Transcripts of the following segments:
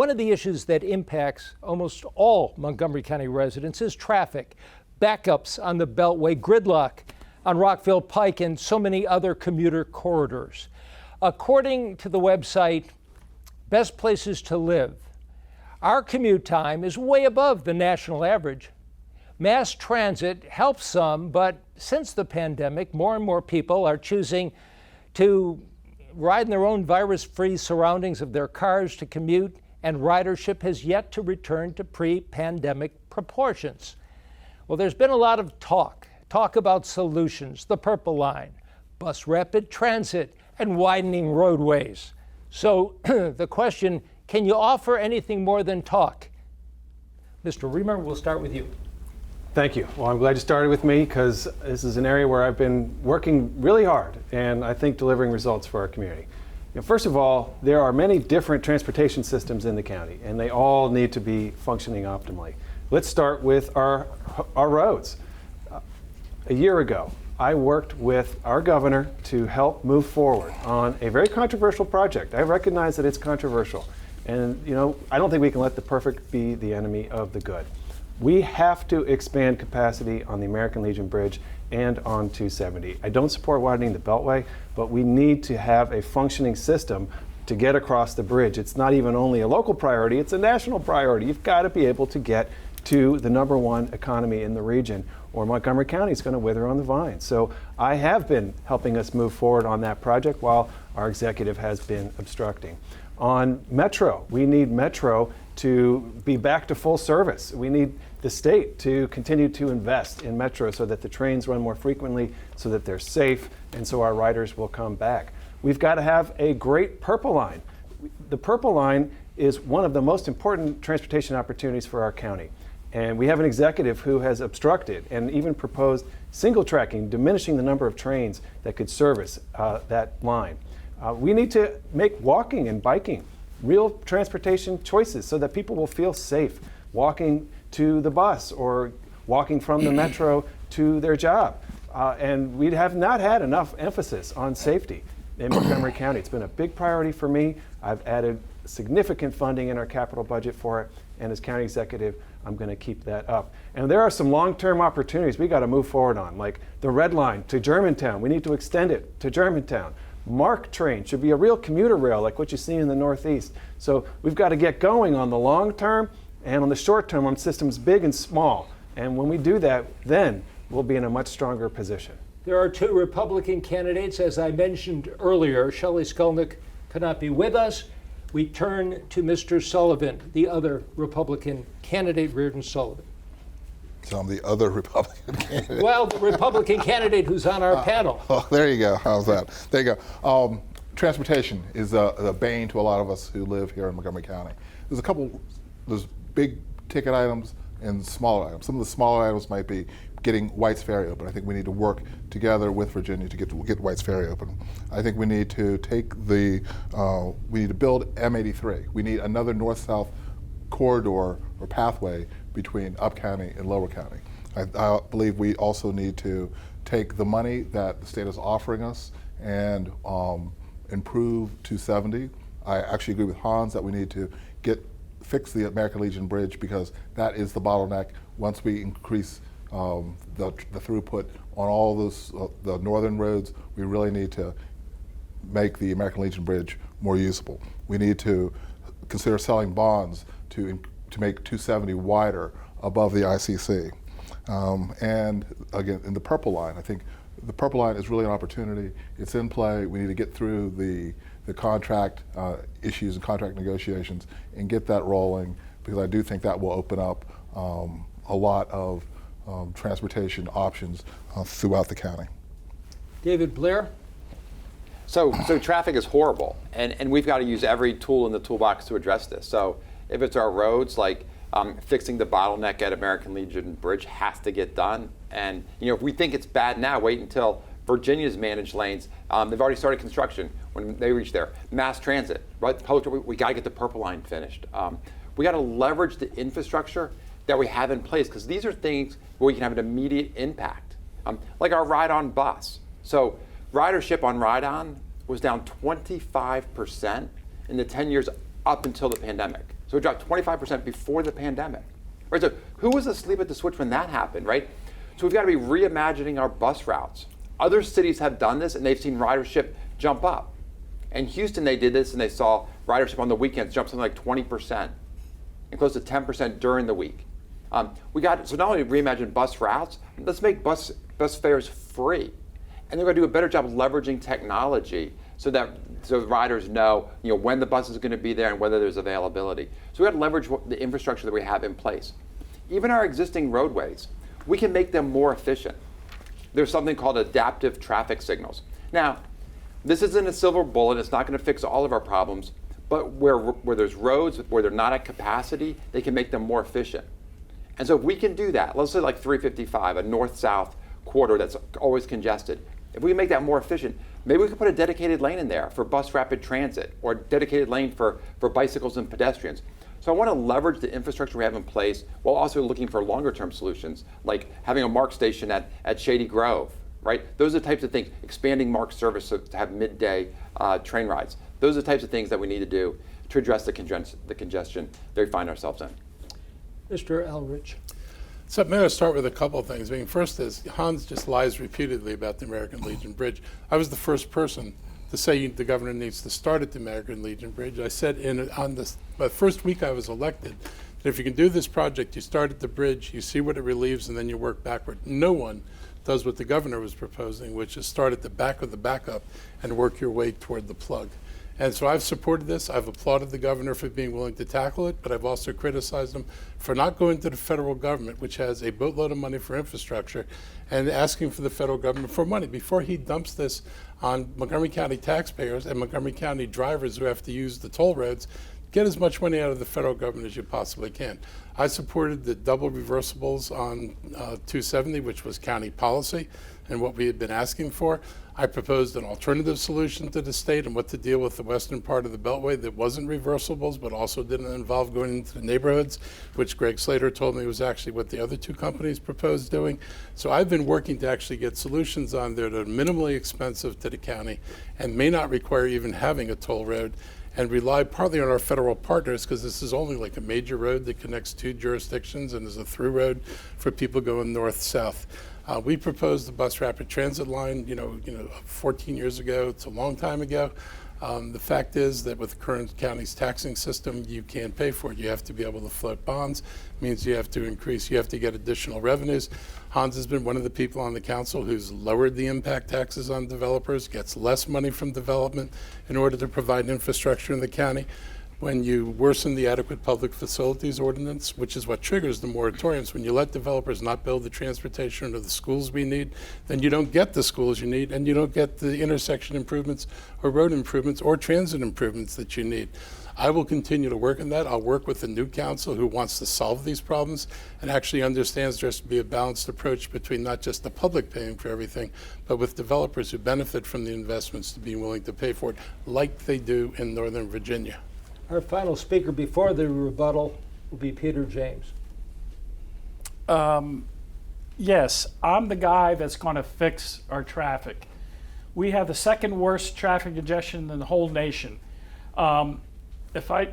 One of the issues that impacts almost all Montgomery County residents is traffic, backups on the Beltway, gridlock on Rockville Pike, and so many other commuter corridors. According to the website Best Places to Live, our commute time is way above the national average. Mass transit helps some, but since the pandemic, more and more people are choosing to ride in their own virus-free surroundings of their cars to commute, and ridership has yet to return to pre-pandemic proportions. Well, there's been a lot of talk about solutions, the Purple Line, bus rapid transit, and widening roadways. So the question, can you offer anything more than talk? Mr. Riemer, we'll start with you. Thank you. Well, I'm glad you started with me because this is an area where I've been working really hard and I think delivering results for our community. First of all, there are many different transportation systems in the county and they all need to be functioning optimally. Let's start with our roads. A year ago, I worked with our governor to help move forward on a very controversial project. I recognize that it's controversial. And I don't think we can let the perfect be the enemy of the good. We have to expand capacity on the American Legion Bridge and on 270. I don't support widening the Beltway, but we need to have a functioning system to get across the bridge. It's not even only a local priority, it's a national priority. You've got to be able to get to the #1 economy in the region, or Montgomery County is going to wither on the vine. So I have been helping us move forward on that project while our executive has been obstructing. On Metro, we need Metro to be back to full service. We need the state to continue to invest in Metro so that the trains run more frequently, so that they're safe, and so our riders will come back. We've got to have a great Purple Line. The Purple Line is one of the most important transportation opportunities for our county. And we have an executive who has obstructed and even proposed single tracking, diminishing the number of trains that could service that line. We need to make walking and biking real transportation choices so that people will feel safe walking to the bus or walking from the Metro to their job. And we have not had enough emphasis on safety in Montgomery County. It's been a big priority for me. I've added significant funding in our capital budget for it. And as county executive, I'm going to keep that up. And there are some long-term opportunities we got to move forward on, like the Red Line to Germantown. We need to extend it to Germantown. MARC train should be a real commuter rail like what you see in the Northeast. So we've got to get going on the long term and on the short term on systems big and small. And when we do that, then we'll be in a much stronger position. There are two Republican candidates. As I mentioned earlier, Shelly Skolnick could not be with us. We turn to Mr. Sullivan, the other Republican candidate, Reardon Sullivan. So I'm the other Republican candidate. Well, the Republican candidate who's on our panel. Oh, there you go. How's that? There you go. Transportation is a bane to a lot of us who live here in Montgomery County. There's big ticket items and smaller items. Some of the smaller items might be getting White's Ferry open. I think we need to work together with Virginia to get White's Ferry open. I think we need to we need to build M83. We need another north-south corridor or pathway between Up County and Lower County. I believe we also need to take the money that the state is offering us and improve 270. I actually agree with Hans that we need to fix the American Legion Bridge because that is the bottleneck. Once we increase the throughput on all those the northern roads, we really need to make the American Legion Bridge more usable. We need to consider selling bonds to make 270 wider above the ICC. And again, in the Purple Line, I think the Purple Line is really an opportunity. It's in play. We need to get through the contract issues and contract negotiations and get that rolling because I do think that will open up a lot of transportation options throughout the county. David Blair? So traffic is horrible, and we've got to use every tool in the toolbox to address this. So if it's our roads, like fixing the bottleneck at American Legion Bridge has to get done. And if we think it's bad now, wait until Virginia's managed lanes. They've already started construction when they reach there. Mass transit, right? We got to get the Purple Line finished. We got to leverage the infrastructure that we have in place because these are things where we can have an immediate impact, like our ride-on bus. So ridership on ride-on was down 25% in the 10 years up until the pandemic. So it dropped 25% before the pandemic. Right? So who was asleep at the switch when that happened, right? So we've got to be reimagining our bus routes. Other cities have done this and they've seen ridership jump up. In Houston, they did this and they saw ridership on the weekends jump something like 20% and close to 10% during the week. So not only reimagine bus routes, let's make bus fares free. And they're going to do a better job leveraging technology so riders know, when the bus is going to be there and whether there's availability. So we got to leverage the infrastructure that we have in place. Even our existing roadways, we can make them more efficient. There's something called adaptive traffic signals. Now, this isn't a silver bullet. It's not going to fix all of our problems. But where there's roads, where they're not at capacity, they can make them more efficient. And so if we can do that, let's say like 355, a north-south corridor that's always congested. If we can make that more efficient, maybe we could put a dedicated lane in there for bus rapid transit or a dedicated lane for bicycles and pedestrians. So I want to leverage the infrastructure we have in place while also looking for longer-term solutions, like having a Marc station at Shady Grove, right? Those are the types of things, expanding Marc service to have midday train rides. Those are the types of things that we need to do to address the congestion that we find ourselves in. Mr. Elrich. So I'm going to start with a couple of things. First is Hans just lies repeatedly about the American Legion Bridge. I was the first person to say the governor needs to start at the American Legion Bridge. I said on the first week I was elected that if you can do this project, you start at the bridge, you see what it relieves, and then you work backward. No one does what the governor was proposing, which is start at the back of the backup and work your way toward the plug. And so I've supported this. I've applauded the governor for being willing to tackle it, but I've also criticized him for not going to the federal government, which has a boatload of money for infrastructure, and asking for the federal government for money before he dumps this on Montgomery County taxpayers and Montgomery County drivers who have to use the toll roads. Get as much money out of the federal government as you possibly can. I supported the double reversibles on 270, which was county policy and what we had been asking for. I proposed an alternative solution to the state and what to deal with the western part of the Beltway that wasn't reversibles, but also didn't involve going into the neighborhoods, which Greg Slater told me was actually what the other two companies proposed doing. So I've been working to actually get solutions on there that are minimally expensive to the county and may not require even having a toll road, and rely partly on our federal partners, because this is only like a major road that connects two jurisdictions and is a through road for people going north-south. We proposed the bus rapid transit line, 14 years ago. It's a long time ago. The fact is that with the current county's taxing system, you can't pay for it. You have to be able to float bonds. It means you have to get additional revenues. Hans has been one of the people on the council who's lowered the impact taxes on developers, gets less money from development in order to provide infrastructure in the county. When you worsen the adequate public facilities ordinance, which is what triggers the moratoriums, when you let developers not build the transportation or the schools we need, then you don't get the schools you need, and you don't get the intersection improvements or road improvements or transit improvements that you need. I will continue to work on that. I'll work with the new council who wants to solve these problems and actually understands there has to be a balanced approach between not just the public paying for everything, but with developers who benefit from the investments to be willing to pay for it, like they do in Northern Virginia. Our final speaker before the rebuttal will be Peter James. Yes, I'm the guy that's going to fix our traffic. We have the second worst traffic congestion in the whole nation. If I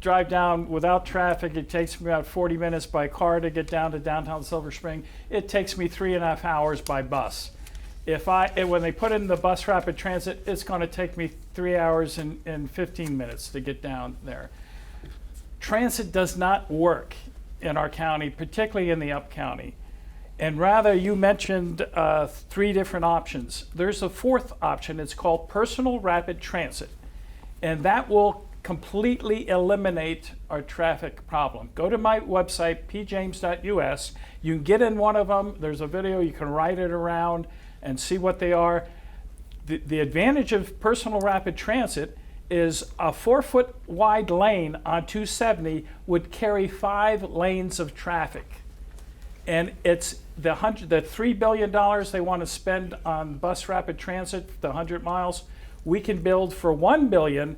drive down without traffic, it takes me about 40 minutes by car to get down to downtown Silver Spring. It takes me 3.5 hours by bus. When they put in the bus rapid transit, it's going to take me 3 hours and 15 minutes to get down there. Transit does not work in our county, particularly in the up county. And rather, you mentioned 3 different options. There's a 4th option. It's called personal rapid transit. And that will completely eliminate our traffic problem. Go to my website, pjames.us. You can get in one of them. There's a video. You can ride it around and see what they are. The advantage of personal rapid transit is a 4-foot wide lane on 270 would carry 5 lanes of traffic. And it's the $3 billion they want to spend on bus rapid transit, the 100 miles, we can build for $1 billion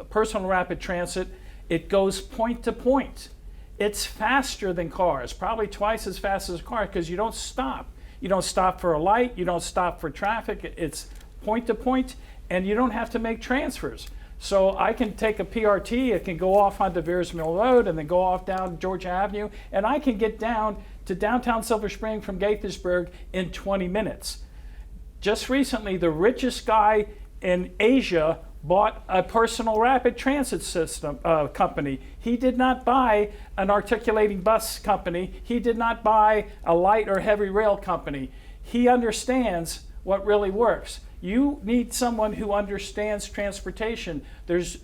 personal rapid transit. It goes point to point. It's faster than cars, probably twice as fast as a car, because you don't stop. You don't stop for a light, you don't stop for traffic. It's point to point, and you don't have to make transfers. So I can take a PRT, it can go off onto Veers Mill Road and then go off down Georgia Avenue, and I can get down to downtown Silver Spring from Gaithersburg in 20 minutes. Just recently, the richest guy in Asia bought a personal rapid transit system company. He did not buy an articulating bus company. He did not buy a light or heavy rail company. He understands what really works. You need someone who understands transportation.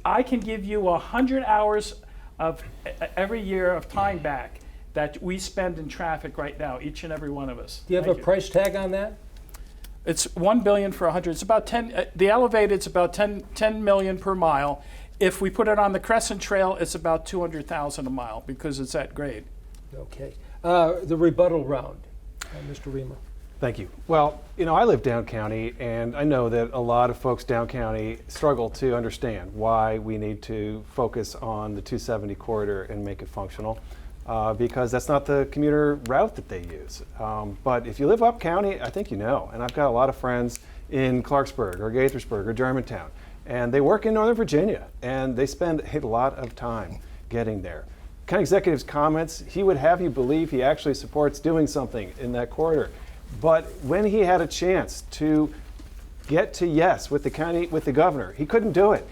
I can give you 100 hours of every year of time back that we spend in traffic right now, each and every one of us. Do you have Thank a price tag on that? It's $1 billion for 100. It's about 10. The elevated's about 10 million per mile. If we put it on the Crescent Trail, it's about 200,000 a mile because it's that grade. Okay. The rebuttal round, Mr. Riemer. Thank you. Well, I live down county, and I know that a lot of folks down county struggle to understand why we need to focus on the 270 corridor and make it functional, because that's not the commuter route that they use. But if you live up county, I think you know, and I've got a lot of friends in Clarksburg or Gaithersburg or Germantown, and they work in Northern Virginia, and they spend a lot of time getting there. County executive's comments, he would have you believe he actually supports doing something in that corridor. But when he had a chance to get to yes with the governor, he couldn't do it.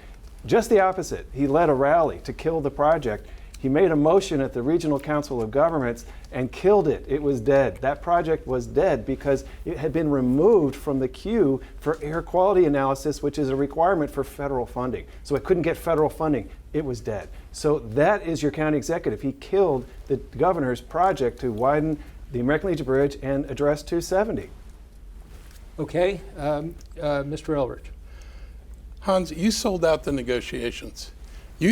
Just the opposite. He led a rally to kill the project. He made a motion at the Regional Council of Governments and killed it. It was dead. That project was dead because it had been removed from the queue for air quality analysis, which is a requirement for federal funding. So it couldn't get federal funding. It was dead. So that is your county executive. He killed the governor's project to widen the American Legion Bridge and address 270. Okay. Mr. Elrich. Hans, you sold out the negotiations. You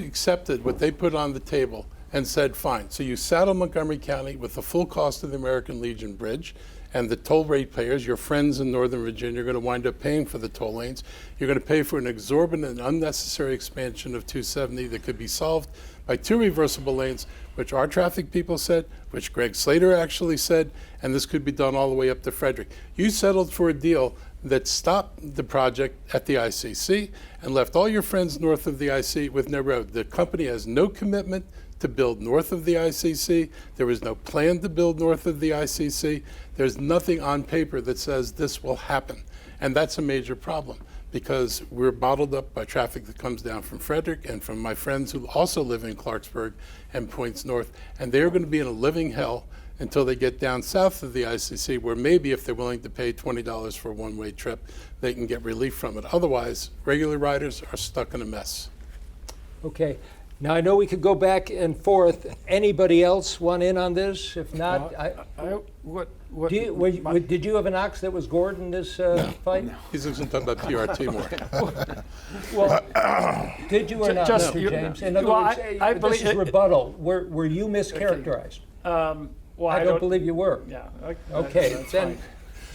accepted what they put on the table and said, fine. So you saddled Montgomery County with the full cost of the American Legion Bridge, and the toll rate payers, your friends in Northern Virginia, are going to wind up paying for the toll lanes. You're going to pay for an exorbitant and unnecessary expansion of 270 that could be solved by 2 reversible lanes, which our traffic people said, which Greg Slater actually said, and this could be done all the way up to Frederick. You settled for a deal that stopped the project at the ICC and left all your friends north of the IC with no road. The company has no commitment to build north of the ICC. There was no plan to build north of the ICC. There's nothing on paper that says this will happen. And that's a major problem because we're bottled up by traffic that comes down from Frederick and from my friends who also live in Clarksburg and points north. And they're going to be in a living hell until they get down south of the ICC, where maybe if they're willing to pay $20 for a one-way trip, they can get relief from it. Otherwise, regular riders are stuck in a mess. Okay. Now, I know we could go back and forth. Anybody else want in on this? If not, did you have an ox that was gored in this fight? No. He's going to talk about PRT more. Well, did you or not, Just- Mr. you- James? In other well, words, I this believe- is rebuttal. Were you mischaracterized? Well, I don't believe you were. Yeah. Okay, that's then, fine.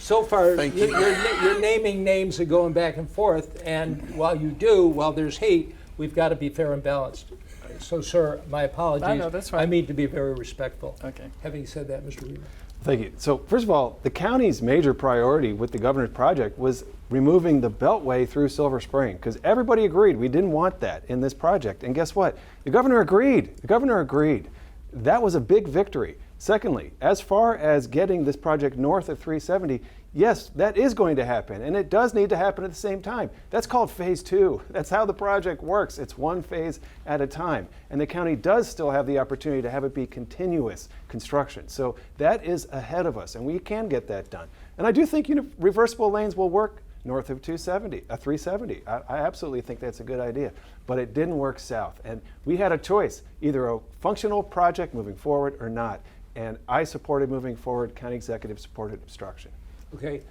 so far, Thank you. you're naming names and going back and forth, and while there's hate, we've got to be fair and balanced. So, sir, my apologies. I know, that's fine. I mean to be very respectful. Okay. Having said that, Mr. Riemer. Thank you. So first of all, the county's major priority with the governor's project was removing the beltway through Silver Spring because everybody agreed we didn't want that in this project. And guess what? The governor agreed. The governor agreed. That was a big victory. Secondly, as far as getting this project north of 370, yes, that is going to happen, and it does need to happen at the same time. That's called phase 2. That's how the project works. It's one phase at a time, and the county does still have the opportunity to have it be continuous construction. So that is ahead of us, and we can get that done. And I do think reversible lanes will work north of 370. I absolutely think that's a good idea, but it didn't work south, and we had a choice, either a functional project moving forward or not. And I supported moving forward. County executive supported obstruction. Okay,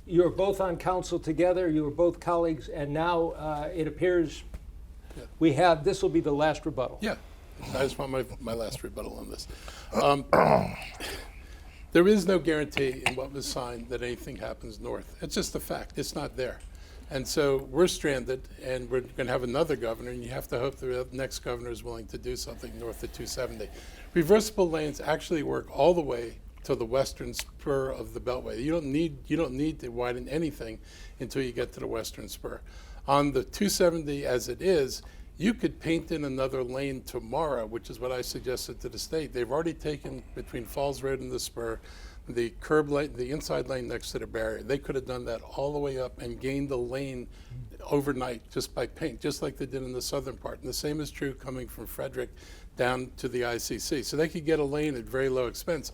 you're both on council together, you were both colleagues, and now it appears this will be the last rebuttal. Yeah, I just want my last rebuttal on this. There is no guarantee in what was signed that anything happens north. It's just a fact. It's not there. And so we're stranded, and we're going to have another governor, and you have to hope the next governor is willing to do something north of 270. Reversible lanes actually work all the way to the western spur of the Beltway. You don't need to widen anything until you get to the western spur. On the 270 as it is, you could paint in another lane tomorrow, which is what I suggested to the state. They've already taken between Falls Road and the Spur, the curb lane, the inside lane next to the barrier. They could have done that all the way up and gained the lane overnight just by paint, just like they did in the southern part. And the same is true coming from Frederick down to the ICC. So they could get a lane at very low expense.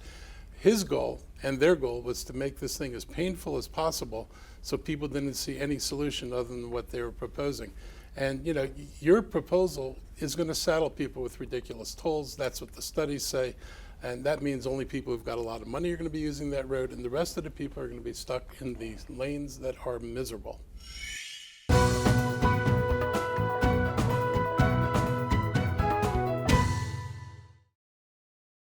His goal and their goal was to make this thing as painful as possible so people didn't see any solution other than what they were proposing. And you know, your proposal is going to saddle people with ridiculous tolls. That's what the studies say. And that means only people who've got a lot of money are going to be using that road, and the rest of the people are going to be stuck in these lanes that are miserable.